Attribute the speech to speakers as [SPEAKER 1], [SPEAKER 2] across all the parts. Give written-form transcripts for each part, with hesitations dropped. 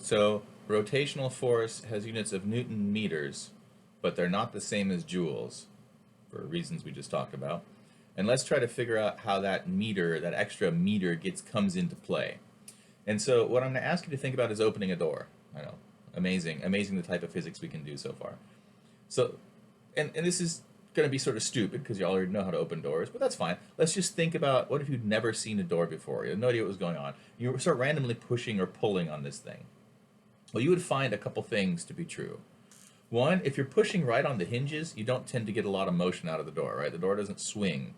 [SPEAKER 1] So rotational force has units of Newton meters, but they're not the same as joules for reasons we just talked about. And let's try to figure out how that meter, that extra meter comes into play. And so what I'm going to ask you to think about is opening a door. I know, amazing, amazing the type of physics we can do so far. So, and this is going to be sort of stupid because you already know how to open doors, but that's fine. Let's just think about what if you'd never seen a door before? You had no idea what was going on. You start randomly pushing or pulling on this thing. Well, you would find a couple things to be true. One, if you're pushing right on the hinges, you don't tend to get a lot of motion out of the door, right? The door doesn't swing.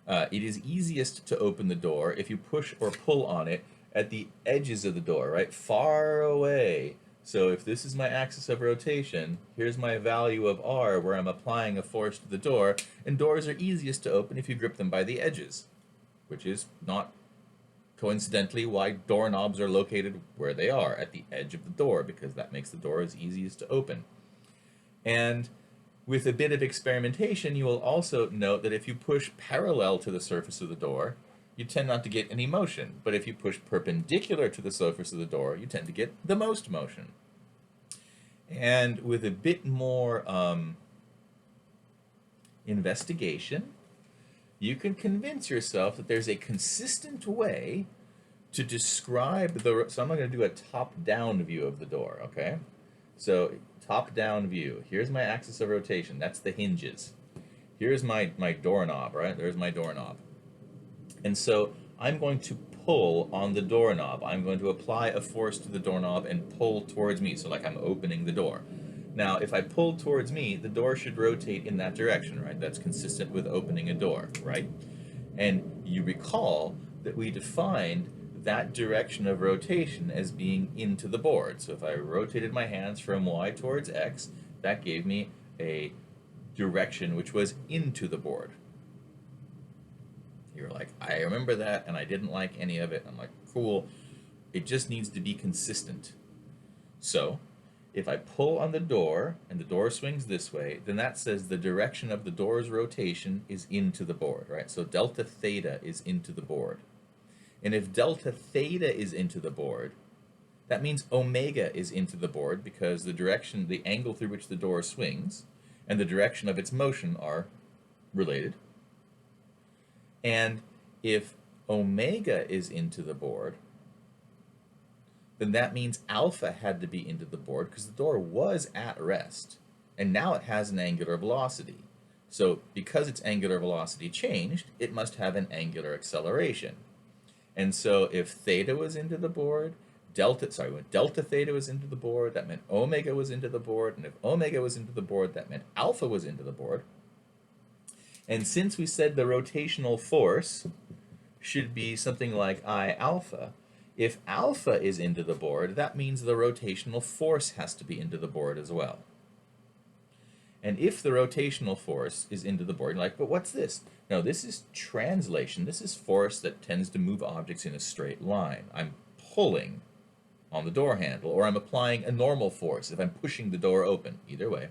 [SPEAKER 1] It is easiest to open the door if you push or pull on it at the edges of the door, right? Far away. So if this is my axis of rotation, here's my value of R where I'm applying a force to the door, and doors are easiest to open if you grip them by the edges, which is not coincidentally why doorknobs are located where they are, at the edge of the door, because that makes the door as easiest to open. And with a bit of experimentation, you will also note that if you push parallel to the surface of the door, you tend not to get any motion. But if you push perpendicular to the surface of the door, you tend to get the most motion. And with a bit more investigation, you can convince yourself that there's a consistent way to describe the... So I'm going to do a top-down view of the door, okay? So top-down view. Here's my axis of rotation. That's the hinges. Here's my doorknob, right? There's my doorknob. And so I'm going to pull on the doorknob. I'm going to apply a force to the doorknob and pull towards me, so like I'm opening the door. Now, if I pull towards me, the door should rotate in that direction, right? That's consistent with opening a door, right? And you recall that we defined that direction of rotation as being into the board. So if I rotated my hands from Y towards X, that gave me a direction which was into the board. You're like, I remember that and I didn't like any of it. I'm like, cool. It just needs to be consistent. So if I pull on the door and the door swings this way, then that says the direction of the door's rotation is into the board, right? So delta theta is into the board. And if delta theta is into the board, that means omega is into the board because the direction, the angle through which the door swings and the direction of its motion are related. And if omega is into the board, then that means alpha had to be into the board because the door was at rest. And now it has an angular velocity. So because its angular velocity changed, it must have an angular acceleration. And so if theta was into the board, when delta theta was into the board, that meant omega was into the board. And if omega was into the board, that meant alpha was into the board. And since we said the rotational force should be something like I alpha, if alpha is into the board, that means the rotational force has to be into the board as well. And if the rotational force is into the board, you're like, but what's this? No, this is translation. This is force that tends to move objects in a straight line. I'm pulling on the door handle, or I'm applying a normal force if I'm pushing the door open. Either way,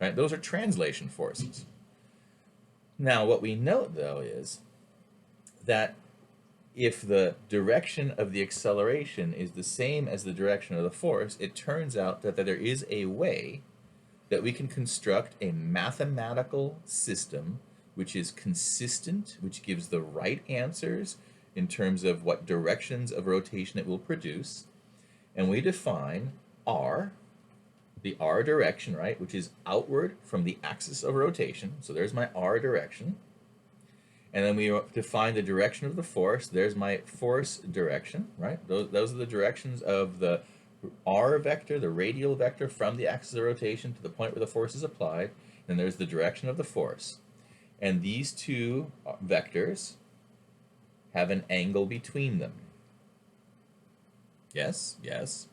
[SPEAKER 1] right? Those are translation forces. Now, what we note, though, is that if the direction of the acceleration is the same as the direction of the force, it turns out that there is a way that we can construct a mathematical system which is consistent, which gives the right answers in terms of what directions of rotation it will produce. And we define R, the R direction, right, which is outward from the axis of rotation. So there's my R direction. And then we define the direction of the force. There's my force direction, right? Those are the directions of the R vector, the radial vector from the axis of rotation to the point where the force is applied. And there's the direction of the force. And these two vectors have an angle between them. Yes, yes.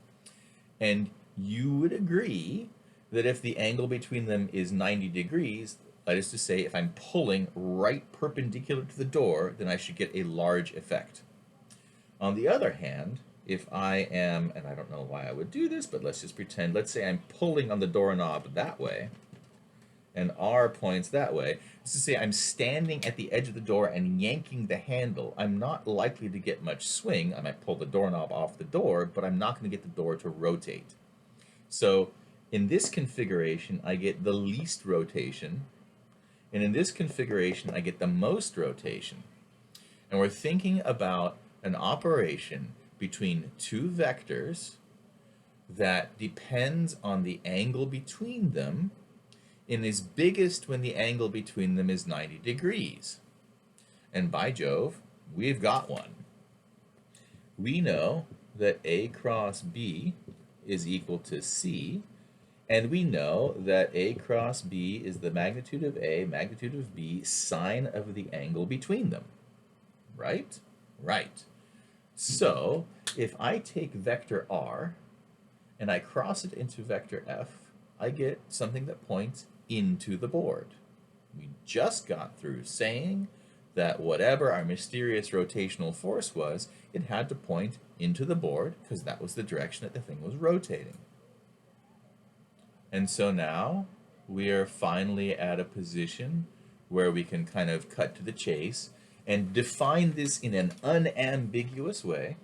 [SPEAKER 1] And you would agree that if the angle between them is 90 degrees, that is to say, if I'm pulling right perpendicular to the door, then I should get a large effect. On the other hand, if I am, and I don't know why I would do this, but let's just pretend, let's say I'm pulling on the doorknob that way, and R points that way. It's to say I'm standing at the edge of the door and yanking the handle. I'm not likely to get much swing. I might pull the doorknob off the door, but I'm not going to get the door to rotate. So in this configuration, I get the least rotation, and in this configuration, I get the most rotation. And we're thinking about an operation between two vectors that depends on the angle between them and is biggest when the angle between them is 90 degrees. And by Jove, we've got one. We know that A cross B is equal to C, and we know that A cross B is the magnitude of A, magnitude of B, sine of the angle between them. Right? Right. So, if I take vector R and I cross it into vector F, I get something that points into the board. We just got through saying that whatever our mysterious rotational force was, it had to point into the board because that was the direction that the thing was rotating. And so now we are finally at a position where we can kind of cut to the chase and define this in an unambiguous way.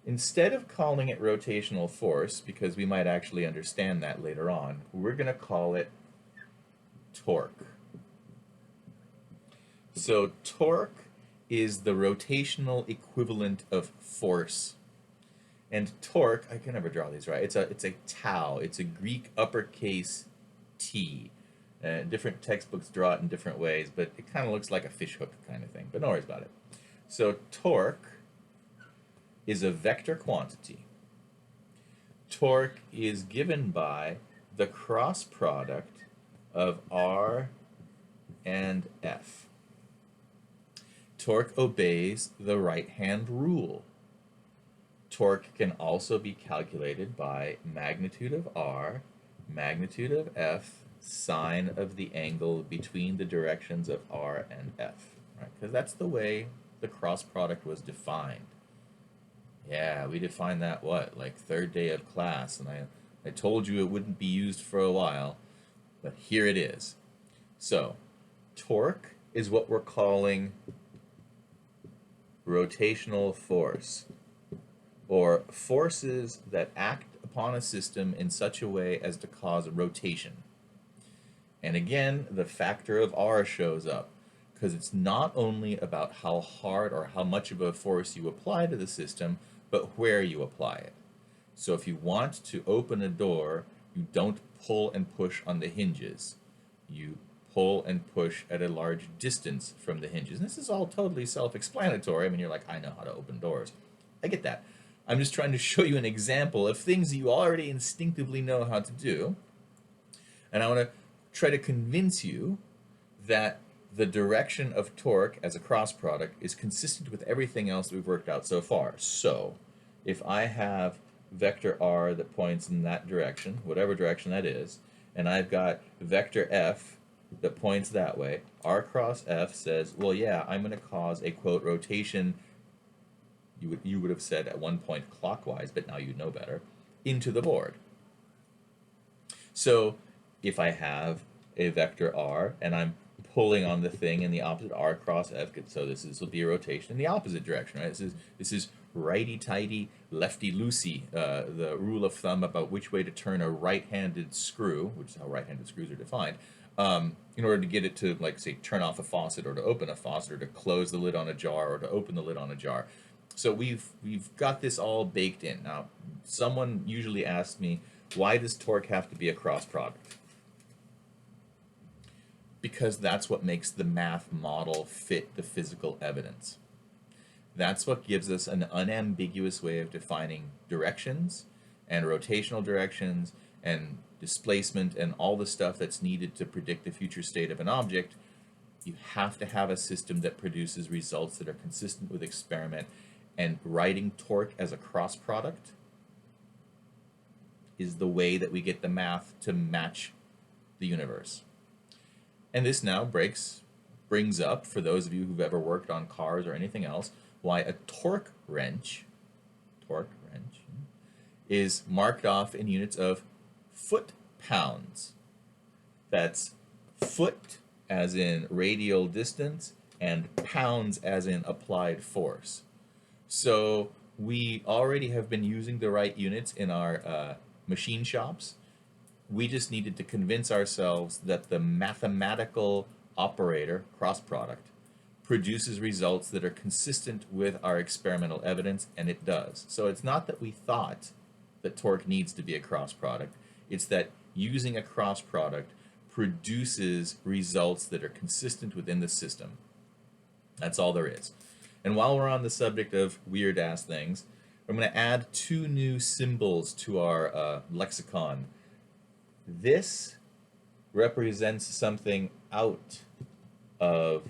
[SPEAKER 1] Instead of calling it rotational force, because we might actually understand that later on, we're going to call it torque. So torque is the rotational equivalent of force. And torque, I can never draw these right, it's a tau, it's a Greek uppercase T. Different textbooks draw it in different ways, but it kind of looks like a fish hook kind of thing, but no worries about it. So torque is a vector quantity. Torque is given by the cross product of R and F. Torque obeys the right-hand rule. Torque can also be calculated by magnitude of R, magnitude of F, sine of the angle between the directions of R and F, right? Because that's the way the cross product was defined. Yeah, we defined that, what, like third day of class, and I told you it wouldn't be used for a while, but here it is. So, torque is what we're calling rotational force, or forces that act upon a system in such a way as to cause rotation. And again, the factor of R shows up, because it's not only about how hard or how much of a force you apply to the system, but where you apply it. So if you want to open a door, you don't pull and push on the hinges. You pull and push at a large distance from the hinges. And this is all totally self-explanatory. I mean, you're like, I know how to open doors. I get that. I'm just trying to show you an example of things you already instinctively know how to do. And I want to try to convince you that the direction of torque as a cross product is consistent with everything else that we've worked out so far. So if I have vector R that points in that direction, whatever direction that is, and I've got vector F that points that way, R cross F says, well, yeah, I'm going to cause a, quote, rotation, you would have said at one point clockwise, but now you know better, into the board. So if I have a vector R and I'm pulling on the thing in the opposite R cross F, so this will be a rotation in the opposite direction, right? This is righty-tighty, lefty-loosey, the rule of thumb about which way to turn a right-handed screw, which is how right-handed screws are defined, in order to get it to, like, say, turn off a faucet or to open a faucet or to close the lid on a jar or to open the lid on a jar. So we've got this all baked in. Now, someone usually asks me, why does torque have to be a cross product? Because that's what makes the math model fit the physical evidence. That's what gives us an unambiguous way of defining directions and rotational directions and displacement and all the stuff that's needed to predict the future state of an object. You have to have a system that produces results that are consistent with experiment, and writing torque as a cross product is the way that we get the math to match the universe. And this now brings up, for those of you who've ever worked on cars or anything else, why a torque wrench is marked off in units of foot-pounds. That's foot as in radial distance and pounds as in applied force. So we already have been using the right units in our machine shops. We just needed to convince ourselves that the mathematical operator, cross product, produces results that are consistent with our experimental evidence, and it does. So it's not that we thought that torque needs to be a cross product, it's that using a cross product produces results that are consistent within the system. That's all there is. And while we're on the subject of weird ass things, I'm going to add two new symbols to our lexicon. This represents something out of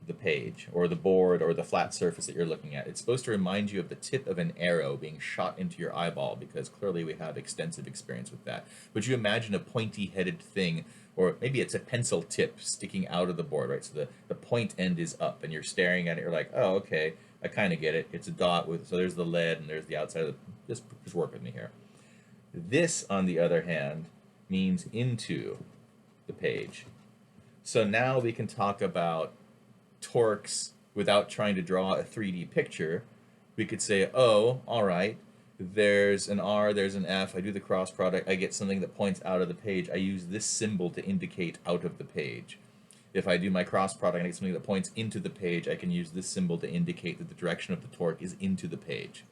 [SPEAKER 1] the page or the board or the flat surface that you're looking at. It's supposed to remind you of the tip of an arrow being shot into your eyeball, because clearly we have extensive experience with that. But you imagine a pointy-headed thing, or maybe it's a pencil tip sticking out of the board, right? So the point end is up and you're staring at it, you're like, oh, okay, I kind of get it. It's a dot with, so there's the lead and there's the outside of the, just work with me here. This, on the other hand, means into the page. So now we can talk about torques without trying to draw a 3D picture. We could say, oh, all right, there's an R, there's an F, I do the cross product, I get something that points out of the page. I use this symbol to indicate out of the page. If I do my cross product and I get something that points into the page, I can use this symbol to indicate that the direction of the torque is into the page.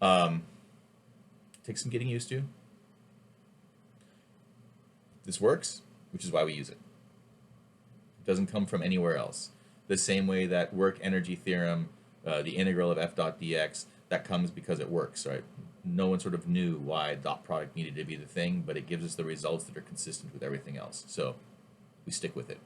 [SPEAKER 1] Takes some getting used to. This works, which is why we use it. It doesn't come from anywhere else. The same way that work energy theorem, the integral of f dot dx, that comes because it works, right? No one sort of knew why dot product needed to be the thing, but it gives us the results that are consistent with everything else. So we stick with it.